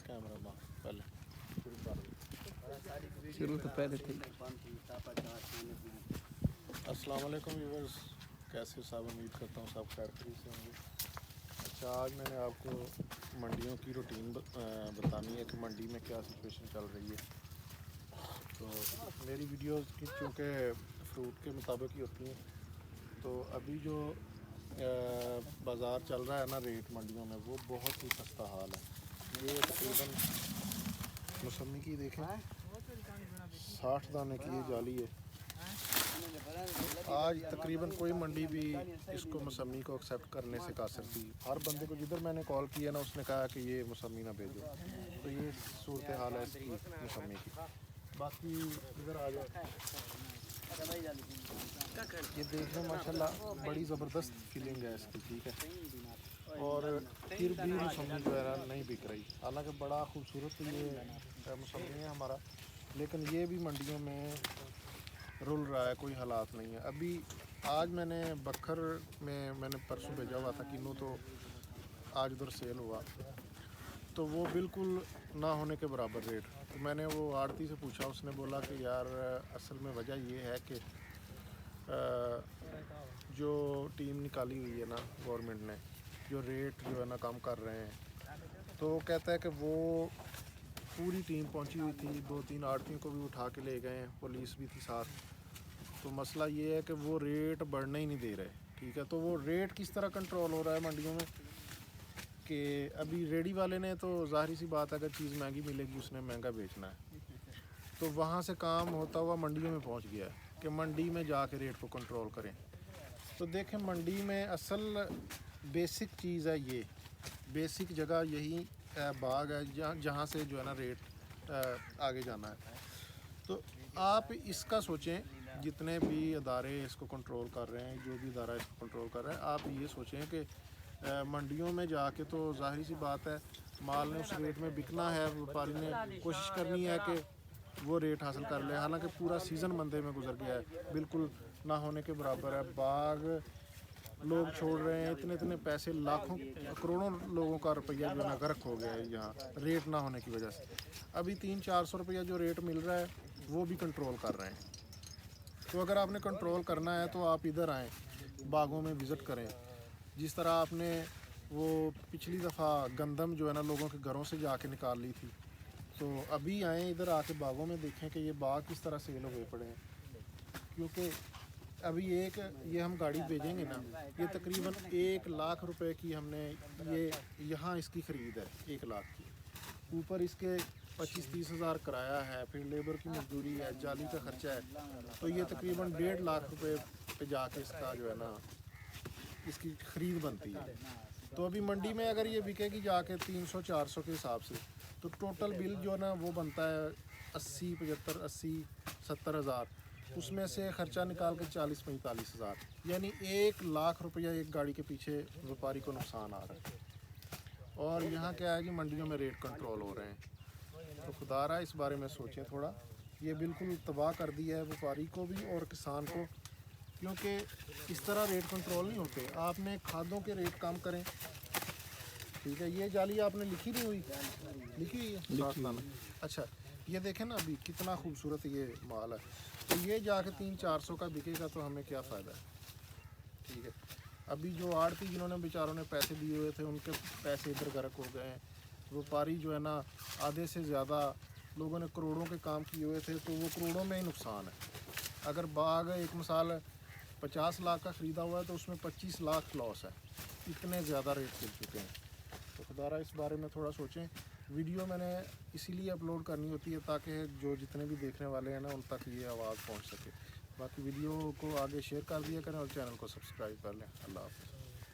Camera पहले शुरू तो पहले थे। अस्सलाम वालेकुम व्यूअर्स, कैसे साहब? उम्मीद करता हूँ सब खैर खैरियत से होंगे। अच्छा, आज मैंने आपको मंडियों की रूटीन बतानी है कि मंडी में क्या सिचुएशन चल रही है। तो मेरी वीडियोस की चूँकि फ्रूट के मुताबिक ही होती हैं, तो अभी जो बाज़ार चल रहा है ना, रेट मंडियों में वो बहुत ही सस्ता हाल है। ये तकरीबन मौसमी की देखें 60 दाने की ये जाली है। आज तकरीबन कोई मंडी भी इसको मौसमी को एक्सेप्ट करने से कासर थी। हर बंदे को जिधर मैंने कॉल किया ना, उसने कहा कि ये मौसमी ना भेजो। तो ये सूरत हाल है इसकी मौसमी की। बाकी इधर आ जाए, ये देखने माशाल्लाह बड़ी ज़बरदस्त फीलिंग है इसकी, ठीक है। और फिर भी मौसमी जो है ना नहीं बिक रही। हालांकि बड़ा खूबसूरत ये मौसमी है हमारा, लेकिन ये भी मंडियों में रुल रहा है, कोई हालात नहीं है। अभी आज मैंने बखर में मैंने परसों भेजा हुआ था किन्नू, तो आज उधर सेल हुआ तो वो बिल्कुल ना होने के बराबर रेट। तो मैंने वो आड़ती से पूछा, उसने बोला कि यार असल में वजह ये है कि जो टीम निकाली हुई है ना गवर्नमेंट ने, जो रेट जो है ना कम कर रहे हैं, तो वो कहता है कि वो पूरी टीम पहुंची हुई थी, 2-3 आड़तियों को भी उठा के ले गए हैं, पुलिस भी थी साथ। तो मसला ये है कि वो रेट बढ़ने ही नहीं दे रहे, ठीक है। तो वो रेट किस तरह कंट्रोल हो रहा है मंडियों में कि अभी रेडी वाले ने तो ज़ाहिर सी बात है, अगर चीज़ महंगी मिलेगी उसने महंगा बेचना है। तो वहाँ से काम होता हुआ मंडियों में पहुँच गया है कि मंडी में जाके रेट को कंट्रोल करें। तो देखें, मंडी में असल बेसिक चीज़ है, ये बेसिक जगह यही बाग है जहाँ से जो है ना रेट आगे जाना है। तो आप इसका सोचें, जितने भी अदारे इसको कंट्रोल कर रहे हैं, जो भी अदारा इसको कंट्रोल कर रहे हैं, आप ये सोचें कि मंडियों में जाके तो ज़ाहिर सी बात है माल ने उस रेट में बिकना है। व्यापारी ने कोशिश करनी है कि वो रेट हासिल कर ले। हालांकि पूरा सीज़न मंदे में गुजर गया है, बिल्कुल ना होने के बराबर है। बाग लोग छोड़ रहे हैं, इतने इतने पैसे, लाखों करोड़ों लोगों का रुपया जो है ना गर्क हो गया है यहाँ रेट ना होने की वजह से। अभी 300-400 रुपया जो रेट मिल रहा है वो भी कंट्रोल कर रहे हैं। तो अगर आपने कंट्रोल करना है तो आप इधर आएँ, बागों में विज़िट करें। जिस तरह आपने वो पिछली दफ़ा गंदम जो है ना लोगों के घरों से जाके निकाल ली थी, तो अभी आएँ इधर आके बागों में देखें कि ये बाग किस तरह सेल हुए पड़े हैं। क्योंकि अभी ये हम गाड़ी भेजेंगे ना, ये तकरीबन 1 लाख रुपए की हमने ये यहाँ इसकी ख़रीद है, 1 लाख की। ऊपर इसके 25-30 हज़ार किराया है, फिर लेबर की मजदूरी है, जाली का ख़र्चा है। तो ये तकरीबन 1.5 लाख रुपए पे जाके इसका जो है ना इसकी ख़रीद बनती है। तो अभी मंडी में अगर ये बिकेगी जाके 300-400 के हिसाब से, तो टोटल बिल जो है ना वो बनता है 80, 75, 80, 70 हज़ार। उसमें से ख़र्चा निकाल के 40-45 हज़ार, यानी 1 लाख रुपया एक गाड़ी के पीछे व्यापारी को नुकसान आ रहा है। और यहाँ क्या है कि मंडियों में रेट कंट्रोल हो रहे हैं। तो खुदारा इस बारे में सोचें थोड़ा। ये बिल्कुल तबाह कर दिया है व्यापारी को भी और किसान को, क्योंकि इस तरह रेट कंट्रोल नहीं होते। आपने खादों के रेट कम करें, ठीक है। ये जाली आपने लिखी नहीं हुई, लिखी हुई है। अच्छा, ये देखें ना अभी कितना खूबसूरत ये माल है। तो ये जाके 300-400 का बिकेगा तो हमें क्या फ़ायदा है, ठीक है। अभी जो आड़ती जिन्होंने बेचारों ने पैसे दिए हुए थे, उनके पैसे इधर गर्क हो गए हैं। व्यापारी जो है ना, आधे से ज़्यादा लोगों ने करोड़ों के काम किए हुए थे, तो वो करोड़ों में ही नुकसान है। अगर बाग एक मिसाल 50 लाख का ख़रीदा हुआ है तो उसमें 25 लाख लॉस है। इतने ज़्यादा रेट गिर चुके हैं। तो खुदारा इस बारे में थोड़ा सोचें। वीडियो मैंने इसीलिए अपलोड करनी होती है ताकि जो जितने भी देखने वाले हैं ना उन तक ये आवाज़ पहुंच सके। बाकी वीडियो को आगे शेयर कर दिया करें और चैनल को सब्सक्राइब कर लें। अल्लाह हाफ़िज़।